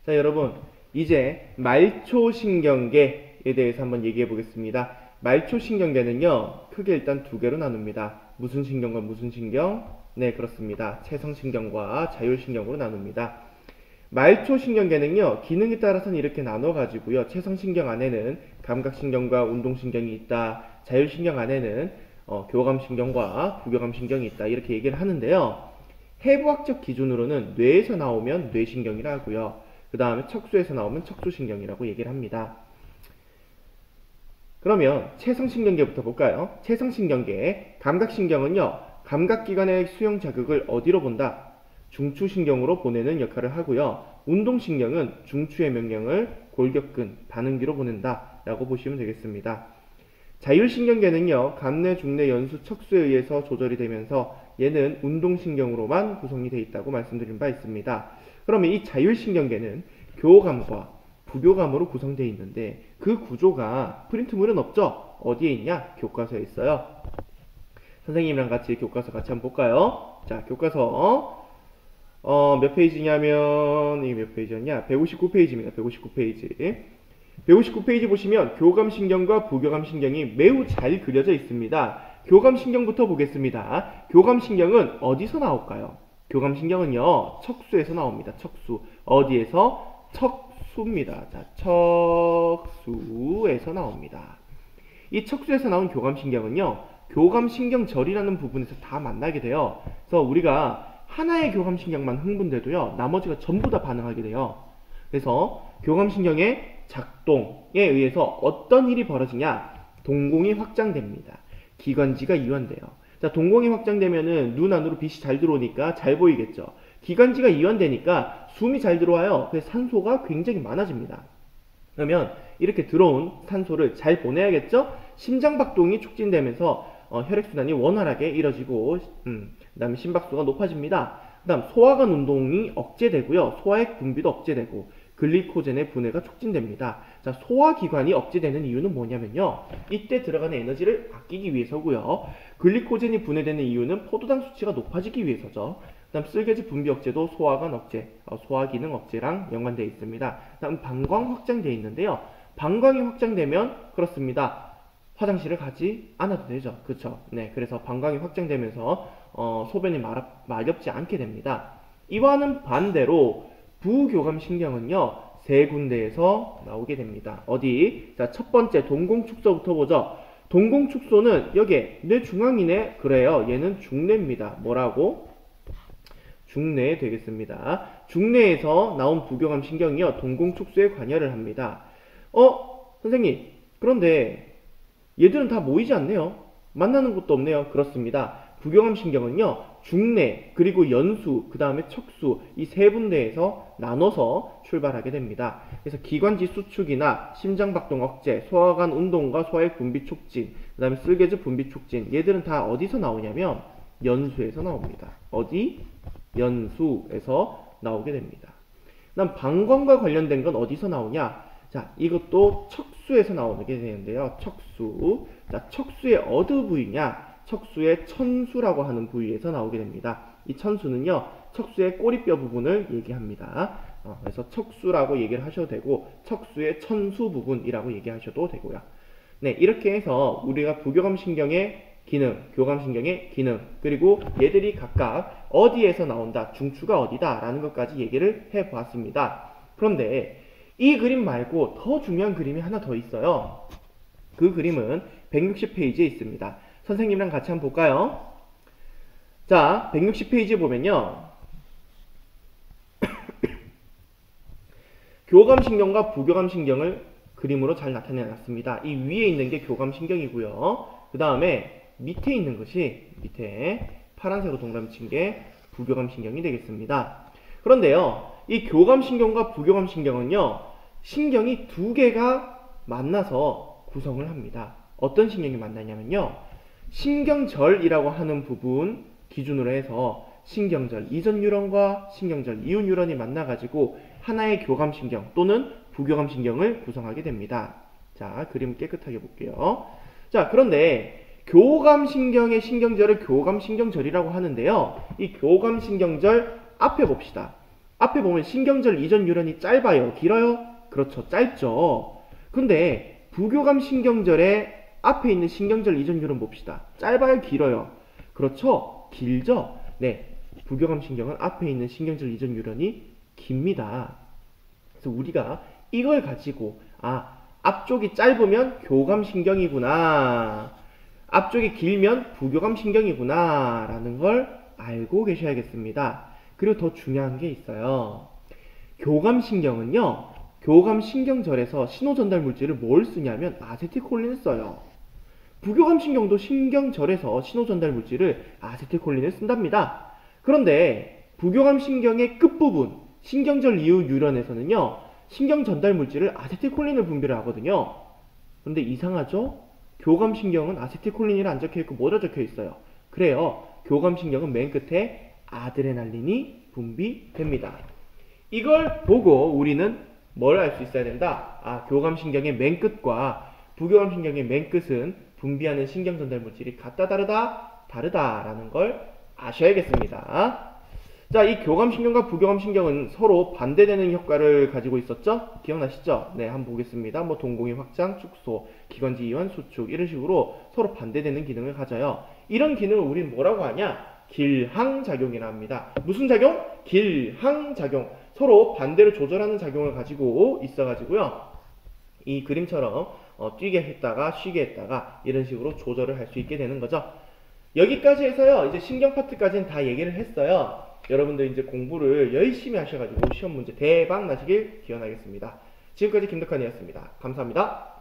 자, 여러분, 이제 말초신경계에 대해서 한번 얘기해 보겠습니다. 말초신경계는요, 크게 일단 두 개로 나눕니다. 무슨 신경과 무슨 신경? 네, 그렇습니다. 채성신경과 자율신경으로 나눕니다. 말초신경계는요, 기능에 따라서는 이렇게 나눠가지고요, 채성신경 안에는 감각신경과 운동신경이 있다, 자율신경 안에는 교감신경과 부교감신경이 있다, 이렇게 얘기를 하는데요. 해부학적 기준으로는 뇌에서 나오면 뇌신경이라 하고요. 그 다음에 척수에서 나오면 척수신경이라고 얘기를 합니다. 그러면 채성신경계부터 볼까요? 채성신경계, 감각신경은요, 감각기관의 수용 자극을 어디로 본다? 중추신경으로 보내는 역할을 하고요. 운동신경은 중추의 명령을 골격근, 반응기로 보낸다 라고 보시면 되겠습니다. 자율신경계는요, 감내, 중내, 연수, 척수에 의해서 조절이 되면서 얘는 운동신경으로만 구성이 되어 있다고 말씀드린 바 있습니다. 그러면 이 자율신경계는 교감과 부교감으로 구성되어 있는데 그 구조가 프린트물은 없죠? 어디에 있냐? 교과서에 있어요. 선생님이랑 같이 교과서 같이 한번 볼까요? 자, 교과서 몇 페이지냐면 이게 몇 페이지였냐? 159페이지입니다. 159페이지. 159페이지 보시면 교감신경과 부교감신경이 매우 잘 그려져 있습니다. 교감신경부터 보겠습니다. 교감신경은 어디서 나올까요? 교감신경은요, 척수에서 나옵니다. 척수. 어디에서? 척수입니다. 자, 척수에서 나옵니다. 이 척수에서 나온 교감신경은요, 교감신경절이라는 부분에서 다 만나게 돼요. 그래서 우리가 하나의 교감신경만 흥분돼도요, 나머지가 전부 다 반응하게 돼요. 그래서 교감신경의 작동에 의해서 어떤 일이 벌어지냐? 동공이 확장됩니다. 기관지가 이완돼요. 자, 동공이 확장되면은 눈 안으로 빛이 잘 들어오니까 잘 보이겠죠. 기관지가 이완되니까 숨이 잘 들어와요. 그래서 산소가 굉장히 많아집니다. 그러면 이렇게 들어온 산소를 잘 보내야겠죠? 심장박동이 촉진되면서 혈액순환이 원활하게 이뤄지고 그 다음에 심박수가 높아집니다. 그 다음 소화관 운동이 억제되고요. 소화액 분비도 억제되고 글리코젠의 분해가 촉진됩니다. 자, 소화기관이 억제되는 이유는 뭐냐면요, 이때 들어가는 에너지를 아끼기 위해서고요. 글리코젠이 분해되는 이유는 포도당 수치가 높아지기 위해서죠. 그 다음 쓸개질 분비 억제도 소화관 억제, 소화기능 억제랑 연관되어 있습니다. 그 다음 방광 확장되어 있는데요. 방광이 확장되면 그렇습니다. 화장실을 가지 않아도 되죠. 그쵸? 네, 그래서 방광이 확장되면서 소변이 마렵지 않게 됩니다. 이와는 반대로 부교감신경은요, 세 군데에서 나오게 됩니다. 어디? 자, 첫 번째 동공축소부터 보죠. 동공축소는 여기에 뇌 중앙이네. 그래요. 얘는 중뇌입니다. 뭐라고? 중뇌 되겠습니다. 중뇌에서 나온 부교감신경이요, 동공축소에 관여를 합니다. 선생님, 그런데 얘들은 다 모이지 않네요. 만나는 곳도 없네요. 그렇습니다. 부교감신경은요, 중뇌, 그리고 연수, 그 다음에 척수, 이 세 군데에서 나눠서 출발하게 됩니다. 그래서 기관지 수축이나 심장박동 억제, 소화관 운동과 소화액 분비 촉진, 그 다음에 쓸개질 분비 촉진, 얘들은 다 어디서 나오냐면 연수에서 나옵니다. 어디? 연수에서 나오게 됩니다. 그 다음 방광과 관련된 건 어디서 나오냐? 자, 이것도 척수에서 나오게 되는데요. 척수. 자, 척수의 어느 부위냐? 척수의 천수라고 하는 부위에서 나오게 됩니다. 이 천수는요, 척수의 꼬리뼈 부분을 얘기합니다. 그래서 척수라고 얘기를 하셔도 되고, 척수의 천수 부분이라고 얘기하셔도 되고요. 네, 이렇게 해서 우리가 부교감신경의 기능, 교감신경의 기능, 그리고 얘들이 각각 어디에서 나온다, 중추가 어디다 라는 것까지 얘기를 해보았습니다. 그런데 이 그림 말고 더 중요한 그림이 하나 더 있어요. 그 그림은 160페이지에 있습니다. 선생님이랑 같이 한번 볼까요? 자, 160페이지에 보면요, 교감신경과 부교감신경을 그림으로 잘 나타내놨습니다. 이 위에 있는 게 교감신경이고요. 그 다음에 밑에 있는 것이, 밑에 파란색으로 동그라미 친 게 부교감신경이 되겠습니다. 그런데요, 이 교감신경과 부교감신경은요, 신경이 두 개가 만나서 구성을 합니다. 어떤 신경이 만나냐면요, 신경절이라고 하는 부분 기준으로 해서 신경절 이전 뉴런과 신경절 이후 뉴런이 만나가지고 하나의 교감신경 또는 부교감신경을 구성하게 됩니다. 자, 그림 깨끗하게 볼게요. 자, 그런데 교감신경의 신경절을 교감신경절이라고 하는데요, 이 교감신경절 앞에 봅시다. 앞에 보면 신경절 이전 뉴런이 짧아요, 길어요? 그렇죠, 짧죠. 근데 부교감 신경절에 앞에 있는 신경절 이전 뉴런 봅시다. 짧아요, 길어요? 그렇죠, 길죠. 네, 부교감 신경은 앞에 있는 신경절 이전 뉴런이 깁니다. 그래서 우리가 이걸 가지고 앞쪽이 짧으면 교감신경이구나, 앞쪽이 길면 부교감신경이구나 라는 걸 알고 계셔야겠습니다. 그리고 더 중요한 게 있어요. 교감신경은요, 교감신경절에서 신호전달 물질을 뭘 쓰냐면 아세틸콜린을 써요. 부교감신경도 신경절에서 신호전달 물질을 아세틸콜린을 쓴답니다. 그런데 부교감신경의 끝부분, 신경절 이후 뉴런에서는요, 신경전달 물질을 아세틸콜린을 분비를 하거든요. 그런데 이상하죠? 교감신경은 아세틸콜린이 안 적혀있고 뭐가 적혀있어요? 그래요, 교감신경은 맨 끝에 아드레날린이 분비됩니다. 이걸 보고 우리는 뭘 알 수 있어야 된다? 교감신경의 맨 끝과 부교감신경의 맨 끝은 분비하는 신경전달 물질이 같다 다르다? 다르다라는 걸 아셔야겠습니다. 자, 이 교감신경과 부교감신경은 서로 반대되는 효과를 가지고 있었죠? 기억나시죠? 네, 한번 보겠습니다. 동공의 확장, 축소, 기관지 이완, 수축 이런 식으로 서로 반대되는 기능을 가져요. 이런 기능을 우리는 뭐라고 하냐? 길항작용이라 합니다. 무슨 작용? 길항작용. 서로 반대로 조절하는 작용을 가지고 있어가지고요. 이 그림처럼 뛰게 했다가 쉬게 했다가 이런 식으로 조절을 할 수 있게 되는 거죠. 여기까지 해서요, 이제 신경 파트까지는 다 얘기를 했어요. 여러분들 이제 공부를 열심히 하셔가지고 시험 문제 대박 나시길 기원하겠습니다. 지금까지 김덕환이었습니다. 감사합니다.